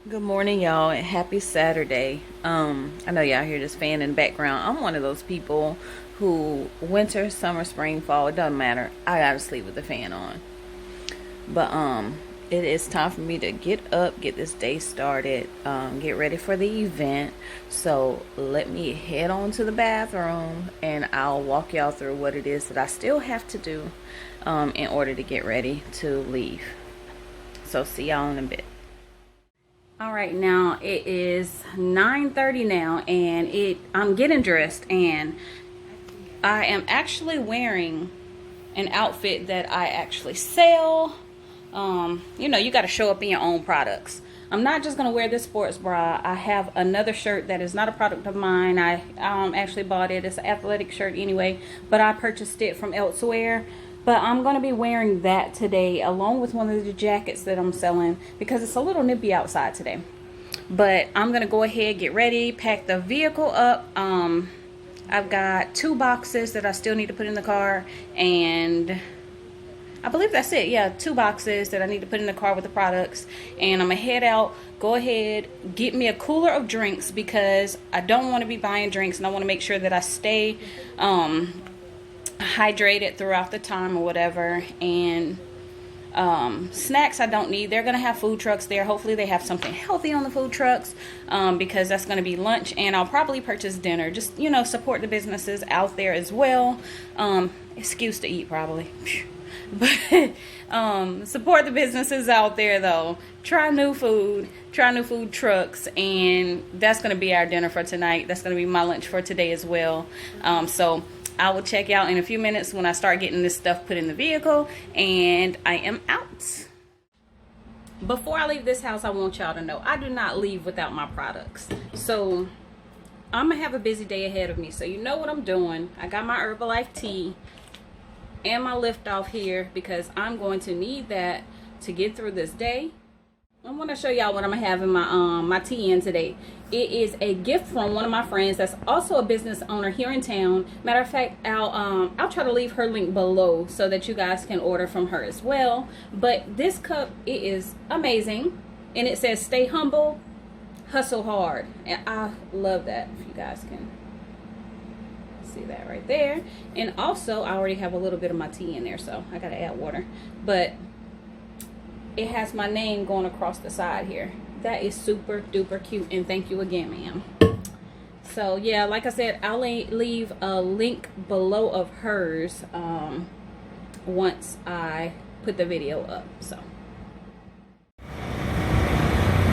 Good morning, y'all, and happy Saturday. I know y'all hear this fan in the background. I'm one of those people who winter, summer, spring, fall, it doesn't matter. I gotta sleep with the fan on. But it is time for me to get up, get this day started, get ready for the event. So let me head on to the bathroom and I'll walk y'all through what it is that I still have to do in order to get ready to leave. So see y'all in a bit. All right, now it is 9:30 now, and I'm getting dressed, and I am actually wearing an outfit that I actually sell. You got to show up in your own products. I'm not just gonna wear this sports bra. I have another shirt that is not a product of mine. I actually bought it. It's an athletic shirt anyway, but I purchased it from elsewhere. But I'm going to be wearing that today along with one of the jackets that I'm selling because it's a little nippy outside today. But I'm going to go ahead, get ready, pack the vehicle up. I've got 2 boxes that I still need to put in the car, and I believe that's it. Yeah, 2 boxes that I need to put in the car with the products. And I'm going to head out, go ahead, get me a cooler of drinks because I don't want to be buying drinks, and I want to make sure that I stay hydrated throughout the time or whatever. And snacks I don't need. They're gonna have food trucks there. Hopefully they have something healthy on the food trucks, because that's gonna be lunch, and I'll probably purchase dinner. Just support the businesses out there as well. Excuse to eat probably. But support the businesses out there though. Try new food trucks, and that's gonna be our dinner for tonight. That's gonna be my lunch for today as well. So I will check out in a few minutes when I start getting this stuff put in the vehicle, and I am out. Before I leave this house, I want y'all to know I do not leave without my products. So I'm gonna have a busy day ahead of me, so you know what I'm doing. I got my Herbalife tea and my lift off here because I'm going to need that to get through this day. I want to show y'all what I'm gonna have in my tea in today. It is a gift from one of my friends that's also a business owner here in town. Matter of fact, I'll try to leave her link below so that you guys can order from her as well. But this cup, it is amazing, and it says "Stay humble, hustle hard," and I love that. If you guys can see that right there. And also, I already have a little bit of my tea in there, so I gotta add water. But it has my name going across the side here. That is super duper cute, and thank you again, ma'am. So yeah, like I said, I'll leave a link below of hers once I put the video up. So,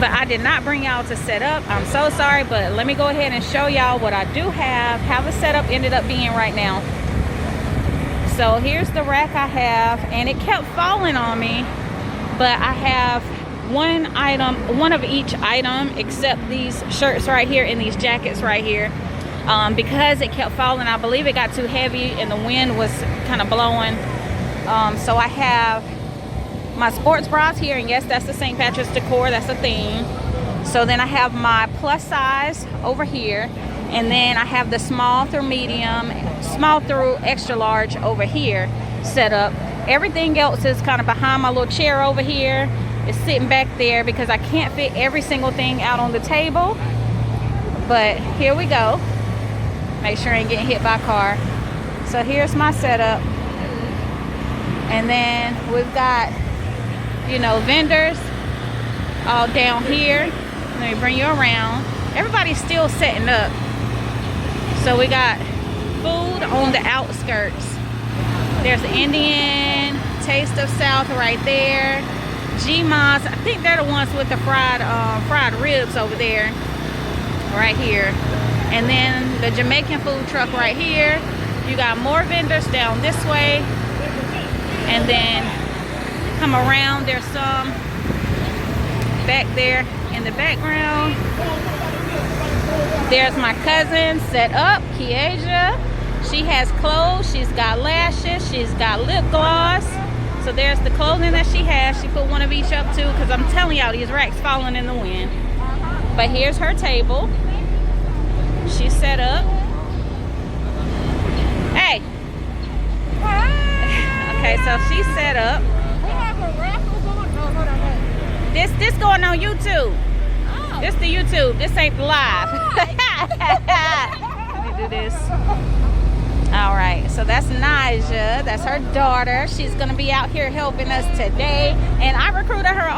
but I did not bring y'all to set up. I'm so sorry, but let me go ahead and show y'all what I do have, how the setup ended up being right now. So here's the rack I have, and it kept falling on me. But I have one of each item except these shirts right here and these jackets right here. Because it kept falling, I believe it got too heavy and the wind was kind of blowing. So I have my sports bras here, and yes, that's the St. Patrick's decor, that's a theme. So then I have my plus size over here, and then I have the small through medium, small through extra large over here set up. Everything else is kind of behind my little chair over here. It's sitting back there because I can't fit every single thing out on the table. But here we go. Make sure I ain't getting hit by a car. So here's my setup. And then we've got, vendors all down here. Let me bring you around. Everybody's still setting up. So we got food on the outskirts. There's the Indian Taste of South right there. G-Moss, I think they're the ones with the fried ribs over there, right here. And then the Jamaican food truck right here. You got more vendors down this way. And then come around, there's some back there in the background. There's my cousin set up, Kieja. She has clothes, she's got lashes, she's got lip gloss. So there's the clothing that she has. She put one of each up too, because I'm telling y'all, these racks falling in the wind. But here's her table. She's set up. Hey. Okay, so she's set up. We have a raffle going on. This going on YouTube. This the YouTube. This ain't the live. Let me do this. All right. So that's Naja. That's her daughter. She's gonna be out here helping us today. And I recruited her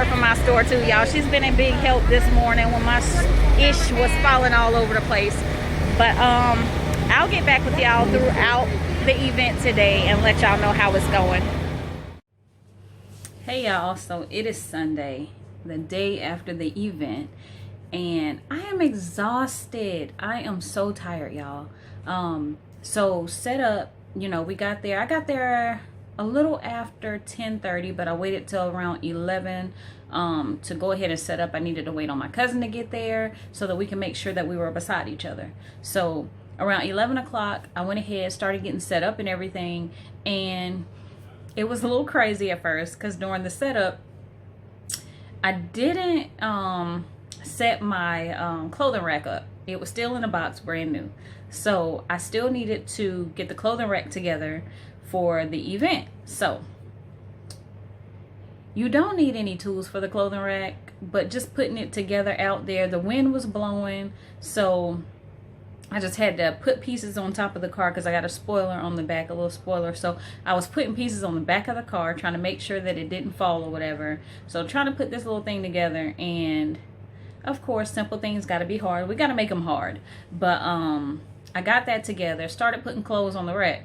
from my store too, y'all. She's been a big help this morning when my ish was falling all over the place. But I'll get back with y'all throughout the event today and let y'all know how it's going. Hey y'all, so it is Sunday, the day after the event, and I am exhausted. I am so tired, y'all. So set up, you know, I got there a little after 10:30, but I waited till around 11 to go ahead and set up. I needed to wait on my cousin to get there so that we can make sure that we were beside each other. So around 11 o'clock, I went ahead, started getting set up and everything, and it was a little crazy at first because during the setup, I didn't set my clothing rack up. It was still in a box, brand new. So I still needed to get the clothing rack together for the event. So you don't need any tools for the clothing rack, but just putting it together out there. The wind was blowing, so I just had to put pieces on top of the car because I got a spoiler on the back, a little spoiler. So I was putting pieces on the back of the car, trying to make sure that it didn't fall or whatever. So trying to put this little thing together, and of course, simple things got to be hard. We got to make them hard. But I got that together, started putting clothes on the rack.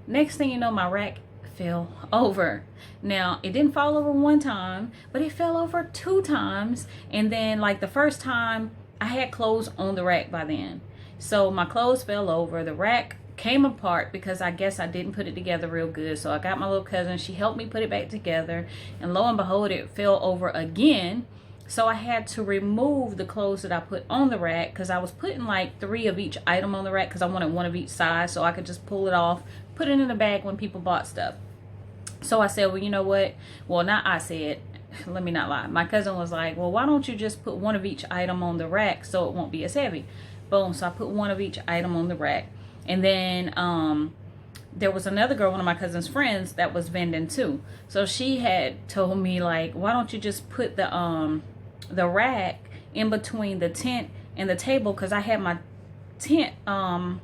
Next thing you know, my rack fell over. Now, it didn't fall over one time, but it fell over 2 times. And then like the first time, I had clothes on the rack by then. So my clothes fell over. The rack came apart because I guess I didn't put it together real good. So I got my little cousin. She helped me put it back together. And lo and behold, it fell over again. So I had to remove the clothes that I put on the rack because I was putting like 3 of each item on the rack because I wanted 1 of each size so I could just pull it off, put it in the bag when people bought stuff. So I said, well, you know what? Well, not I said. Let me not lie. My cousin was like, well, why don't you just put 1 of each item on the rack so it won't be as heavy? Boom. So I put 1 of each item on the rack. And then there was another girl, one of my cousin's friends, that was vending too. So she had told me, like, why don't you just put the rack in between the tent and the table, because I had my tent, my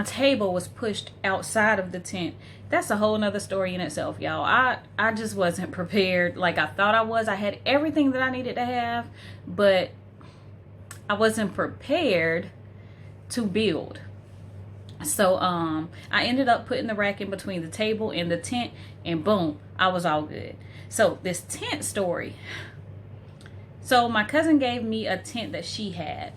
table was pushed outside of the tent. That's a whole nother story in itself, y'all. I just wasn't prepared like I thought I was. I had everything that I needed to have, but I wasn't prepared to build. So I ended up putting the rack in between the table and the tent, and boom, I was all good. So this tent story. So my cousin gave me a tent that she had,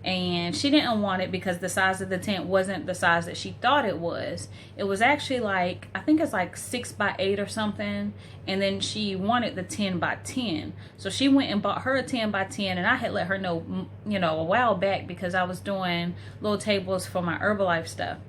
and she didn't want it because the size of the tent wasn't the size that she thought it was. It was actually like, I think it's like 6 by 8 or something, and then she wanted the 10 by 10. So she went and bought her a 10 by 10, and I had let her know, you know, a while back because I was doing little tables for my Herbalife stuff.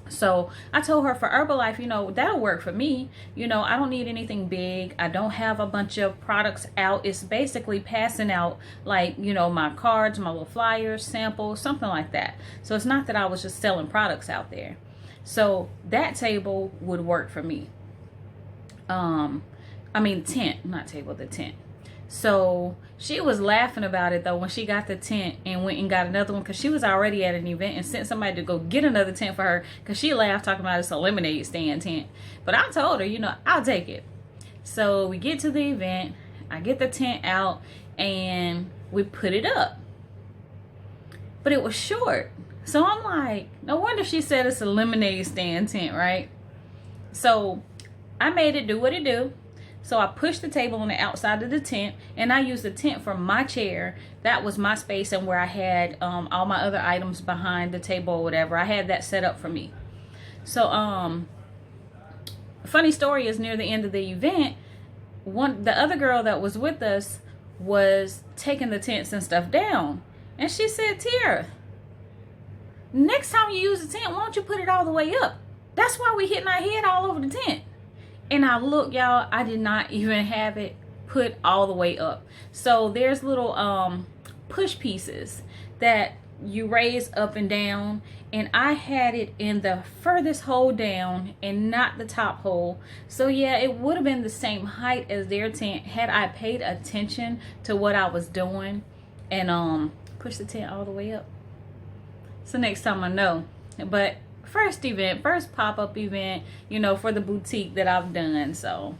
So I told her for Herbalife, you know, that'll work for me. You know, I don't need anything big. I don't have a bunch of products out. It's basically passing out, like, you know, my cards, my little flyers, samples, something like that. So it's not that I was just selling products out there. So that table would work for me. I mean tent, not table, the tent. So she was laughing about it though when she got the tent and went and got another one, because she was already at an event and sent somebody to go get another tent for her, because she laughed talking about it's a lemonade stand tent. But I told her, you know, I'll take it. So we get to the event, I get the tent out, and we put it up. But it was short. So I'm like, no wonder she said it's a lemonade stand tent, right? So I made it do what it do. So I pushed the table on the outside of the tent, and I used the tent for my chair. That was my space, and where I had all my other items behind the table or whatever. I had that set up for me. So funny story is, near the end of the event, the other girl that was with us was taking the tents and stuff down. And she said, Tiara, next time you use the tent, why don't you put it all the way up? That's why we hitting our head all over the tent. And I look, y'all, I did not even have it put all the way up. So there's little push pieces that you raise up and down, and I had it in the furthest hole down and not the top hole. So yeah, it would have been the same height as their tent had I paid attention to what I was doing and push the tent all the way up. So next time I know. But first pop-up event, you know, for the boutique that I've done. So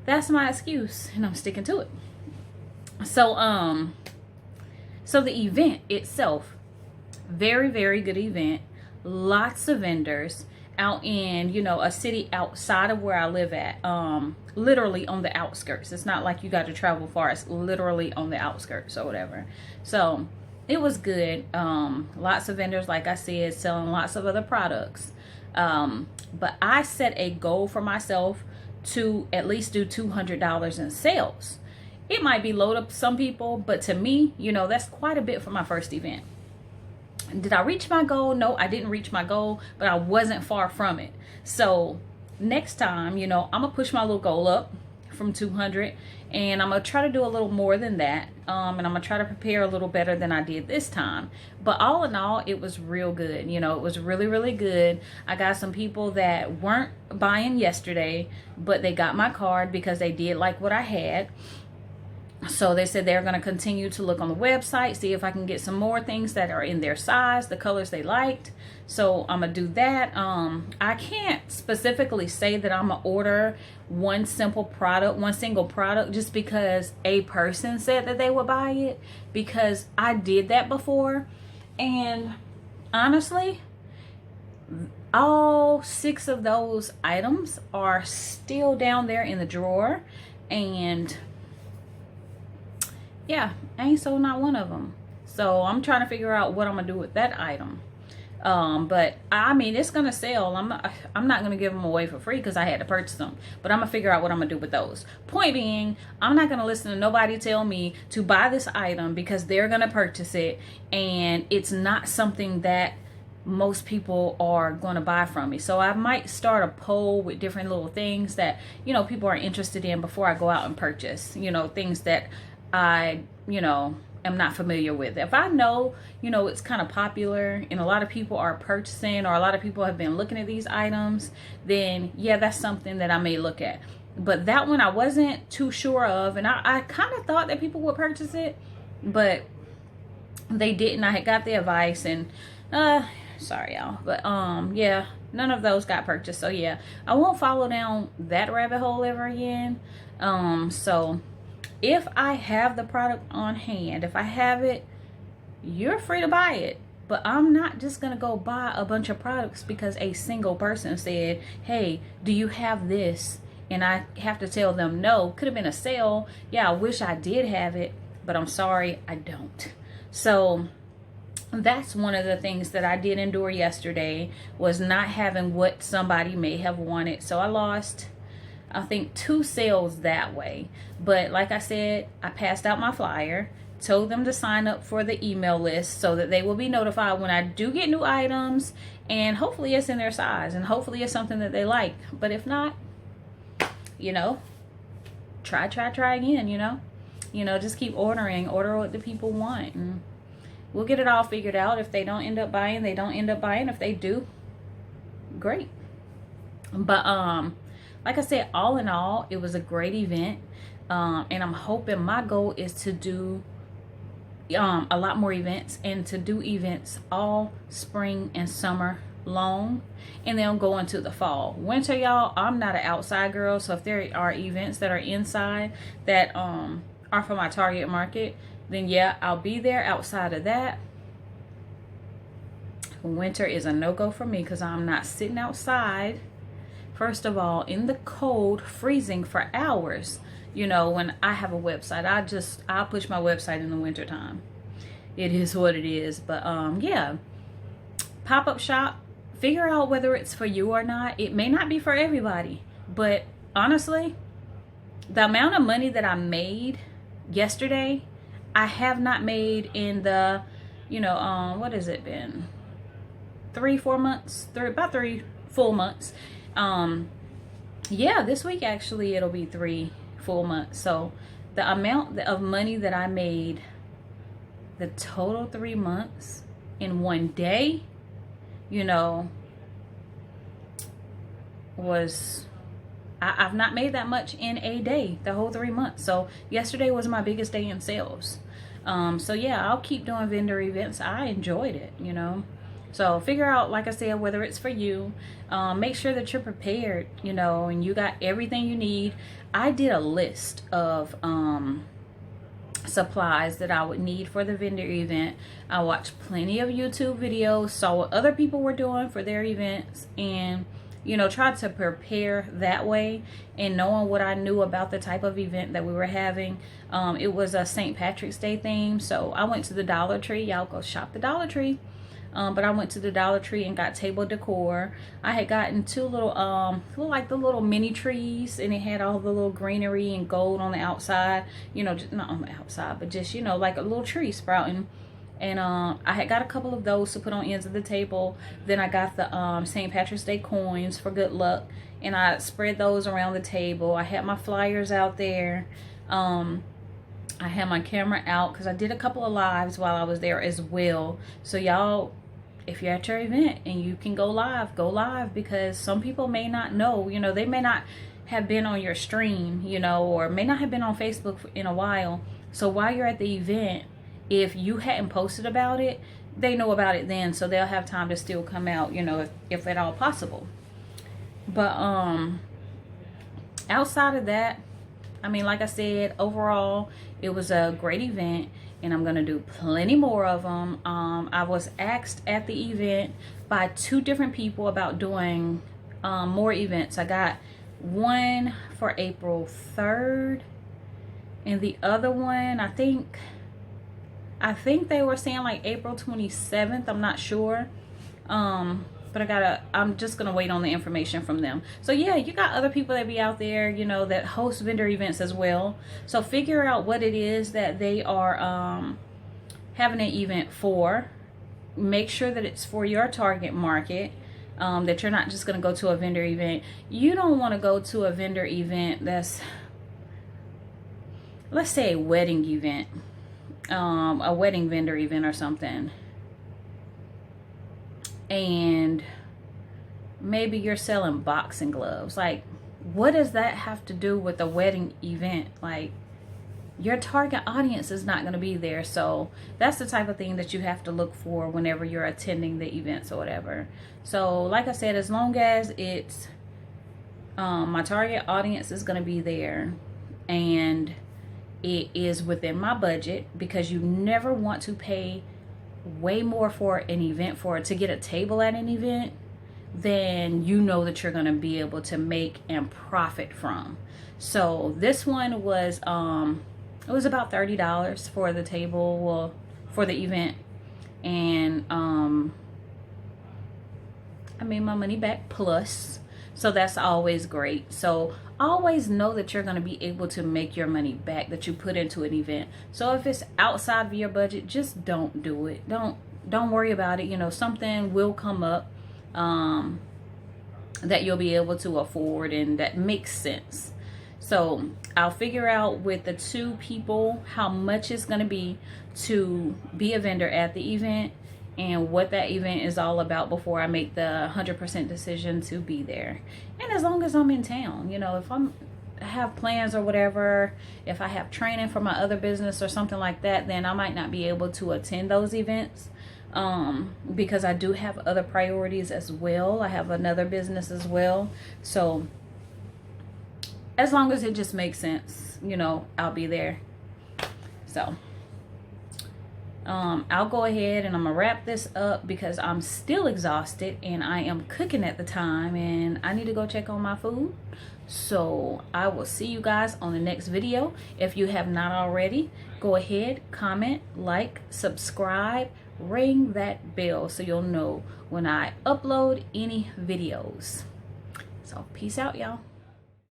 that's my excuse, and I'm sticking to it. So the event itself, very, very good event. Lots of vendors out in, you know, a city outside of where I live at. Literally on the outskirts. It's not like you got to travel far. It's literally on the outskirts or whatever. So it was good. Lots of vendors, like I said, selling lots of other products. But I set a goal for myself to at least do $200 in sales. It might be low to some people, but to me, you know, that's quite a bit for my first event. Did I reach my goal? No, I didn't reach my goal, but I wasn't far from it. So next time, you know, I'm gonna push my little goal up from 200, and I'm gonna try to do a little more than that, and I'm gonna try to prepare a little better than I did this time. But all in all, it was real good. You know, it was really, really good. I got some people that weren't buying yesterday, but they got my card because they did like what I had. So they said they're going to continue to look on the website, see if I can get some more things that are in their size, the colors they liked. So I'm going to do that. I can't specifically say that I'm going to order one single product just because a person said that they would buy it, because I did that before. And honestly, all 6 of those items are still down there in the drawer, and yeah, I ain't sold not one of them. So I'm trying to figure out what I'm gonna do with that item. But I mean, it's gonna sell. I'm not gonna give them away for free because I had to purchase them. But I'm gonna figure out what I'm gonna do with those. Point being, I'm not gonna listen to nobody tell me to buy this item because they're gonna purchase it, and it's not something that most people are going to buy from me. So I might start a poll with different little things that, you know, people are interested in before I go out and purchase, you know, things that I, you know, am not familiar with. If I know, you know, it's kind of popular and a lot of people are purchasing, or a lot of people have been looking at these items, then yeah, that's something that I may look at. But that one I wasn't too sure of, and I kind of thought that people would purchase it, but they didn't. I had got the advice, and sorry y'all, but yeah, none of those got purchased. So yeah, I won't follow down that rabbit hole ever again. So if I have the product on hand, if I have it, you're free to buy it. But I'm not just going to go buy a bunch of products because a single person said, hey, do you have this? And I have to tell them no. Could have been a sale. Yeah, I wish I did have it, but I'm sorry, I don't. So that's one of the things that I did endure yesterday, was not having what somebody may have wanted. So I lost, I think, 2 sales that way. But like I said, I passed out my flyer, told them to sign up for the email list so that they will be notified when I do get new items, and hopefully it's in their size, and hopefully it's something that they like. But if not, you know, try again, you know, just keep order what the people want, and we'll get it all figured out. If they don't end up buying, they don't end up buying. If they do, great. But like I said, all in all, it was a great event. And I'm hoping, my goal is to do a lot more events, and to do events all spring and summer long, and then go into the fall. Winter, y'all, I'm not an outside girl, so if there are events that are inside that are for my target market, then yeah, I'll be there. Outside of that, winter is a no-go for me, because I'm not sitting outside, first of all, in the cold, freezing for hours. You know, when I have a website, I'll push my website in the winter time. It is what it is. But yeah, pop-up shop, figure out whether it's for you or not. It may not be for everybody, but honestly, the amount of money that I made yesterday, I have not made in the, you know, what has it been? 3-4 months, about 3 full months. Yeah, this week actually it'll be 3 full months. So the amount of money that I made the total 3 months in one day, you know, was, I've not made that much in a day, the whole 3 months. So yesterday was my biggest day in sales. So yeah, I'll keep doing vendor events. I enjoyed it, you know. So figure out, like I said, whether it's for you. Make sure that you're prepared, you know, and you got everything you need. I did a list of supplies that I would need for the vendor event. I watched plenty of YouTube videos, saw what other people were doing for their events, and you know, tried to prepare that way. And knowing what I knew about the type of event that we were having, it was a St. Patrick's Day theme. So I went to the Dollar Tree. Y'all go shop the Dollar Tree. But I went to the Dollar Tree and got table decor. I had gotten two little, like the little mini trees, and it had all the little greenery and gold on the outside. You know, just not on the outside, but just, you know, like a little tree sprouting. And I had got a couple of those to put on ends of the table. Then I got the St. Patrick's Day coins for good luck, and I spread those around the table. I had my flyers out there. I had my camera out because I did a couple of lives while I was there as well. So y'all, if you're at your event and you can go live, because some people may not know, you know, they may not have been on your stream, you know, or may not have been on Facebook in a while. So while you're at the event, if you hadn't posted about it, they know about it then, so they'll have time to still come out, you know, if at all possible. But outside of that, I mean, like I said, overall it was a great event, and I'm gonna do plenty more of them. I was asked at the event by 2 different people about doing more events. I got one for April 3rd, and the other one, I think they were saying like April 27th. I'm not sure. But I'm just going to wait on the information from them. So yeah, you got other people that be out there, you know, that host vendor events as well. So figure out what it is that they are having an event for. Make sure that it's for your target market. That you're not just going to go to a vendor event. You don't want to go to a vendor event that's, let's say, a wedding event. A wedding vendor event or something, and maybe you're selling boxing gloves. Like, what does that have to do with a wedding event? Like, your target audience is not going to be there. So that's the type of thing that you have to look for whenever you're attending the events or whatever. So like I said, as long as it's my target audience is going to be there, and it is within my budget, because you never want to pay way more for an event to get a table at an event than you know that you're going to be able to make and profit from. So this one was it was about $30 for the table, well, for the event, and I made my money back plus. So that's always great. So always know that you're going to be able to make your money back that you put into an event. So if it's outside of your budget, just don't do it. Don't worry about it. You know, something will come up that you'll be able to afford and that makes sense. So I'll figure out with the 2 people how much it's going to be a vendor at the event, and what that event is all about before I make the 100% decision to be there. And as long as I'm in town, you know, if I have plans or whatever, if I have training for my other business or something like that, then I might not be able to attend those events, because I do have other priorities as well. I have another business as well. So as long as it just makes sense, you know, I'll be there. So I'll go ahead and I'm gonna wrap this up because I'm still exhausted and I am cooking at the time and I need to go check on my food. So I will see you guys on the next video. If you have not already, go ahead, comment, like, subscribe, ring that bell so you'll know when I upload any videos. So peace out, y'all.